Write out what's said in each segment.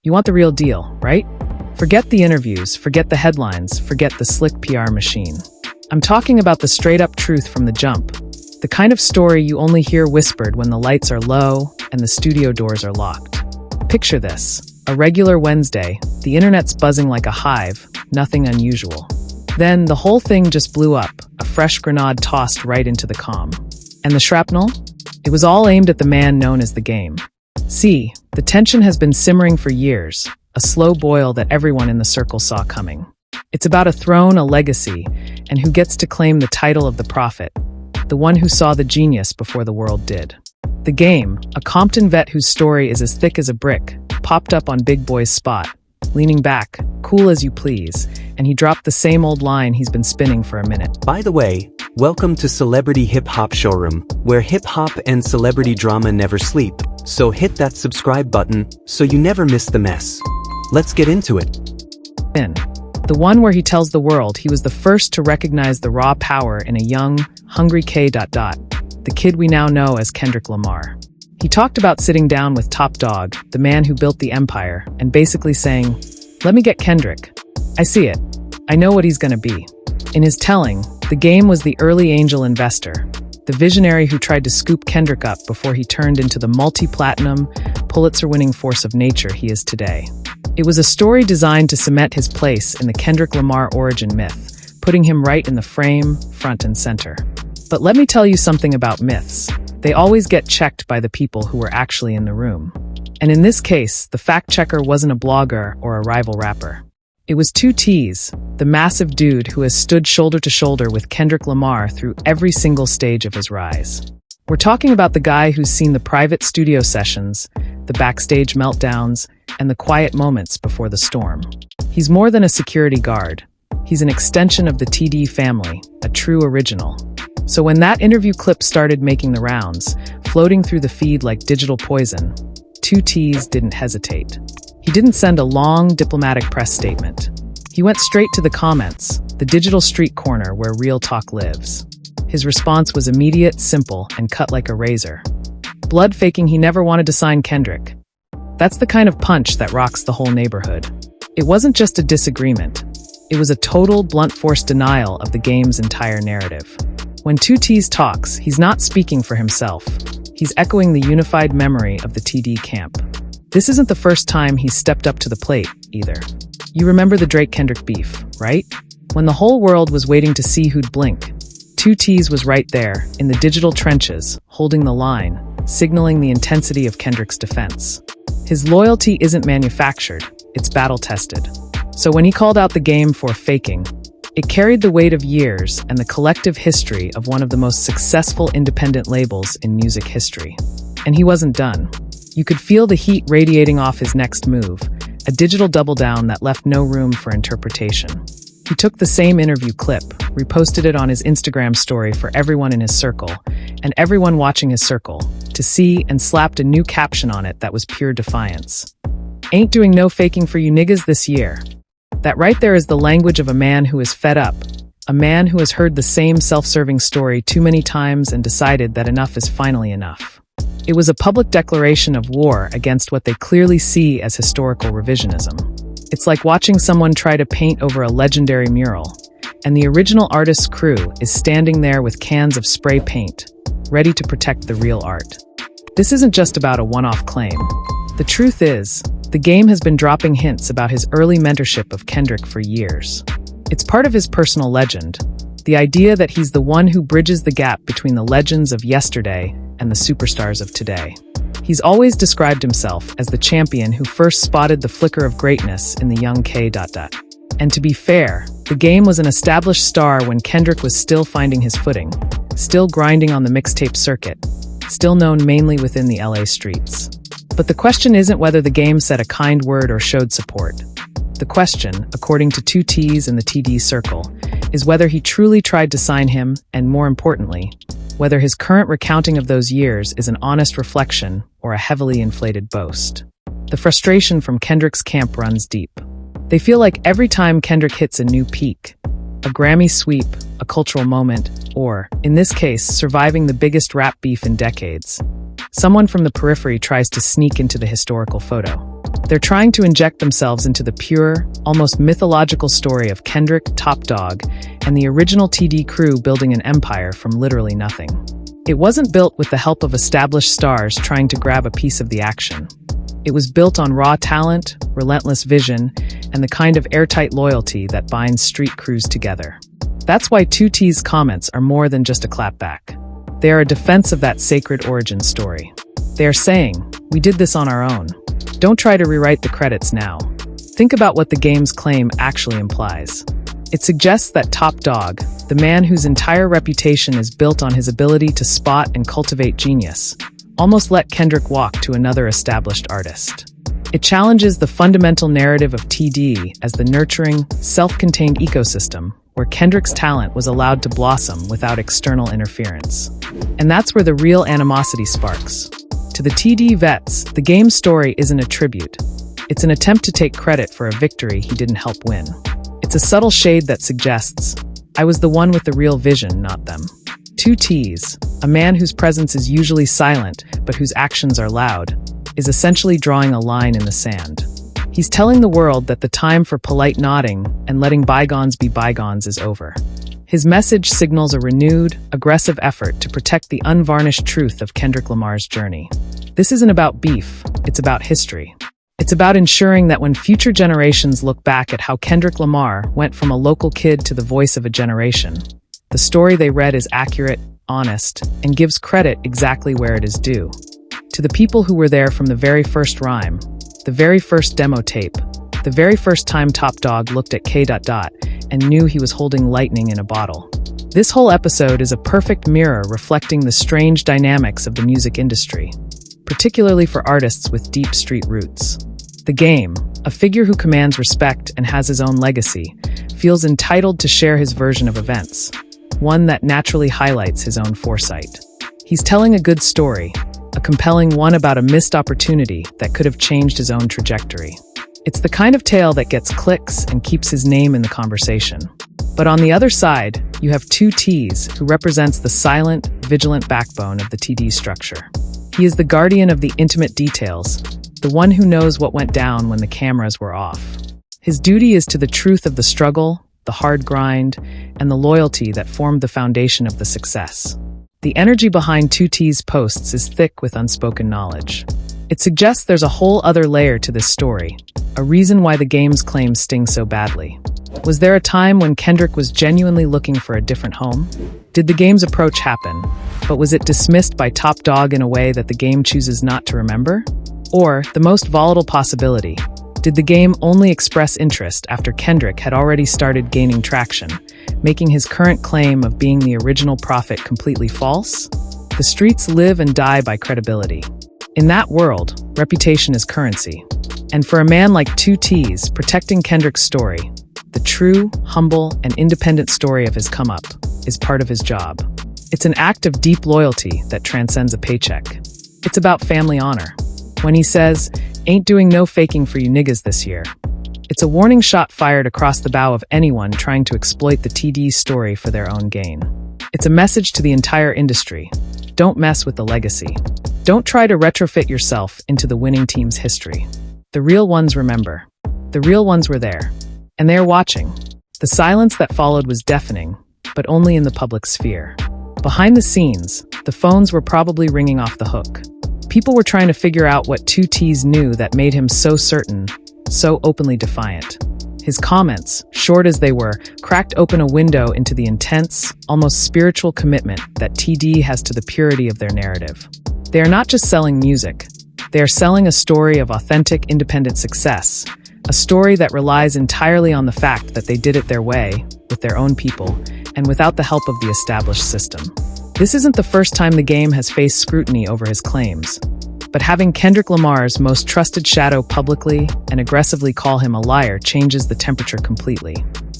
You want the real deal, right? Forget the interviews, forget the headlines, forget the slick PR machine. I'm talking about the straight-up truth from the jump. The kind of story you only hear whispered when the lights are low and the studio doors are locked. Picture this. A regular Wednesday, the internet's buzzing like a hive, nothing unusual. Then the whole thing just blew up, a fresh grenade tossed right into the comm. And the shrapnel? It was all aimed at the man known as the Game. See, the tension has been simmering for years, a slow boil that everyone in the circle saw coming. It's about a throne, a legacy, and who gets to claim the title of the prophet, the one who saw the genius before the world did. The Game, a Compton vet whose story is as thick as a brick, popped up on Big Boy's spot, leaning back, cool as you please, and he dropped the same old line he's been spinning for a minute. By the way, welcome to Celebrity Hip Hop Showroom, where hip hop and celebrity drama never sleep. So hit that subscribe button so you never miss the mess. Let's get into it. The one where he tells the world he was the first to recognize the raw power in a young, hungry K.Dot, the kid we now know as Kendrick Lamar. He talked about sitting down with Top Dog, the man who built the empire, and basically saying, "Let me get Kendrick. I see it. I know what he's gonna be." In his telling, the Game was the early angel investor, the visionary who tried to scoop Kendrick up before he turned into the multi-platinum, Pulitzer-winning force of nature he is today. It was a story designed to cement his place in the Kendrick Lamar origin myth, putting him right in the frame, front and center. But let me tell you something about myths. They always get checked by the people who were actually in the room. And in this case, the fact-checker wasn't a blogger or a rival rapper. It was Teez, the massive dude who has stood shoulder to shoulder with Kendrick Lamar through every single stage of his rise. We're talking about the guy who's seen the private studio sessions, the backstage meltdowns, and the quiet moments before the storm. He's more than a security guard. He's an extension of the Tde family, a true original. So when that interview clip started making the rounds, floating through the feed like digital poison, Teez didn't hesitate. He didn't send a long diplomatic press statement. He went straight to the comments, the digital street corner where real talk lives. His response was immediate, simple, and cut like a razor. Blood faking he never wanted to sign Kendrick. That's the kind of punch that rocks the whole neighborhood. It wasn't just a disagreement. It was a total, blunt force denial of the Game's entire narrative. When Teez talks, he's not speaking for himself. He's echoing the unified memory of the Tde camp. This isn't the first time he's stepped up to the plate, either. You remember the Drake-Kendrick beef, right? When the whole world was waiting to see who'd blink, Teez was right there, in the digital trenches, holding the line, signaling the intensity of Kendrick's defense. His loyalty isn't manufactured, it's battle-tested. So when he called out the Game for faking, it carried the weight of years and the collective history of one of the most successful independent labels in music history. And he wasn't done. You could feel the heat radiating off his next move, a digital double down that left no room for interpretation. He took the same interview clip, reposted it on his Instagram story for everyone in his circle, and everyone watching his circle, to see, and slapped a new caption on it that was pure defiance. "Ain't doing no faking for you niggas this year." That right there is the language of a man who is fed up, a man who has heard the same self-serving story too many times and decided that enough is finally enough. It was a public declaration of war against what they clearly see as historical revisionism. It's like watching someone try to paint over a legendary mural, and the original artist's crew is standing there with cans of spray paint, ready to protect the real art. This isn't just about a one-off claim. The truth is, the Game has been dropping hints about his early mentorship of Kendrick for years. It's part of his personal legend, the idea that he's the one who bridges the gap between the legends of yesterday and the superstars of today. He's always described himself as the champion who first spotted the flicker of greatness in the young K.Dot. And to be fair, the Game was an established star when Kendrick was still finding his footing, still grinding on the mixtape circuit, still known mainly within the LA streets. But the question isn't whether the Game said a kind word or showed support. The question, according to Teez and the Tde circle, is whether he truly tried to sign him, and more importantly, whether his current recounting of those years is an honest reflection or a heavily inflated boast. The frustration from Kendrick's camp runs deep. They feel like every time Kendrick hits a new peak, a Grammy sweep, a cultural moment, or, in this case, surviving the biggest rap beef in decades, someone from the periphery tries to sneak into the historical photo. They're trying to inject themselves into the pure, almost mythological story of Kendrick, Top Dog, and the original TD crew building an empire from literally nothing. It wasn't built with the help of established stars trying to grab a piece of the action. It was built on raw talent, relentless vision, and the kind of airtight loyalty that binds street crews together. That's why Teez's comments are more than just a clapback. They are a defense of that sacred origin story. They are saying, "We did this on our own. Don't try to rewrite the credits now." Think about what the game's claim actually implies. It suggests that Top Dog, the man whose entire reputation is built on his ability to spot and cultivate genius, almost let Kendrick walk to another established artist. It challenges the fundamental narrative of TD as the nurturing, self-contained ecosystem where Kendrick's talent was allowed to blossom without external interference. And that's where the real animosity sparks. To the TD vets, the game's story isn't a tribute. It's an attempt to take credit for a victory he didn't help win. It's a subtle shade that suggests, "I was the one with the real vision, not them." Teez, a man whose presence is usually silent but whose actions are loud, is essentially drawing a line in the sand. He's telling the world that the time for polite nodding and letting bygones be bygones is over. His message signals a renewed, aggressive effort to protect the unvarnished truth of Kendrick Lamar's journey. This isn't about beef, it's about history. It's about ensuring that when future generations look back at how Kendrick Lamar went from a local kid to the voice of a generation, the story they read is accurate, honest, and gives credit exactly where it is due. To the people who were there from the very first rhyme, the very first demo tape, the very first time Top Dog looked at K.Dot and knew he was holding lightning in a bottle. This whole episode is a perfect mirror reflecting the strange dynamics of the music industry, particularly for artists with deep street roots. The game, a figure who commands respect and has his own legacy, feels entitled to share his version of events, one that naturally highlights his own foresight. He's telling a good story, a compelling one about a missed opportunity that could have changed his own trajectory. It's the kind of tale that gets clicks and keeps his name in the conversation. But on the other side, you have Teez, who represents the silent, vigilant backbone of the TD structure. He is the guardian of the intimate details, the one who knows what went down when the cameras were off. His duty is to the truth of the struggle, the hard grind, and the loyalty that formed the foundation of the success. The energy behind Teez's posts is thick with unspoken knowledge. It suggests there's a whole other layer to this story, a reason why the game's claims sting so badly. Was there a time when Kendrick was genuinely looking for a different home? Did the game's approach happen, but was it dismissed by Top Dog in a way that the game chooses not to remember? Or, the most volatile possibility, did the game only express interest after Kendrick had already started gaining traction, making his current claim of being the original prophet completely false? The streets live and die by credibility. In that world, reputation is currency. And for a man like Teez, protecting Kendrick's story, the true, humble, and independent story of his come-up, is part of his job. It's an act of deep loyalty that transcends a paycheck. It's about family honor. When he says, "Ain't doing no faking for you niggas this year," it's a warning shot fired across the bow of anyone trying to exploit the TD story for their own gain. It's a message to the entire industry. Don't mess with the legacy. Don't try to retrofit yourself into the winning team's history. The real ones remember. The real ones were there. And they are watching. The silence that followed was deafening, but only in the public sphere. Behind the scenes, the phones were probably ringing off the hook. People were trying to figure out what Teez knew that made him so certain, so openly defiant. His comments, short as they were, cracked open a window into the intense, almost spiritual commitment that TD has to the purity of their narrative. They are not just selling music. They are selling a story of authentic, independent success, a story that relies entirely on the fact that they did it their way, with their own people, and without the help of the established system. This isn't the first time the game has faced scrutiny over his claims, but having Kendrick Lamar's most trusted shadow publicly and aggressively call him a liar changes the temperature completely.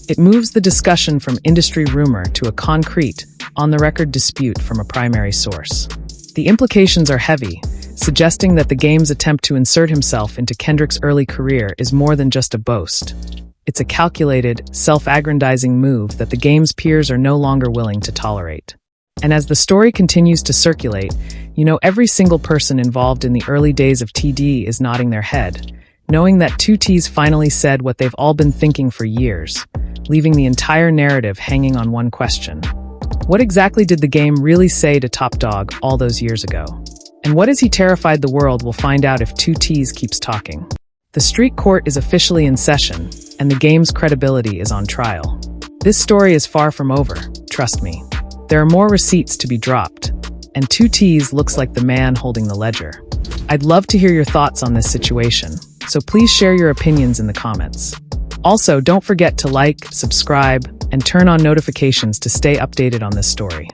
It moves the discussion from industry rumor to a concrete, on-the-record dispute from a primary source. The implications are heavy, suggesting that the game's attempt to insert himself into Kendrick's early career is more than just a boast. It's a calculated, self-aggrandizing move that the game's peers are no longer willing to tolerate. And as the story continues to circulate, every single person involved in the early days of TD is nodding their head, knowing that Teez finally said what they've all been thinking for years, leaving the entire narrative hanging on one question. What exactly did the game really say to Top Dog all those years ago? And what has he terrified the world? We'll find out if Teez keeps talking. The street court is officially in session, and the game's credibility is on trial. This story is far from over, trust me. There are more receipts to be dropped, and Teez looks like the man holding the ledger. I'd love to hear your thoughts on this situation, so please share your opinions in the comments. Also, don't forget to like, subscribe, and turn on notifications to stay updated on this story.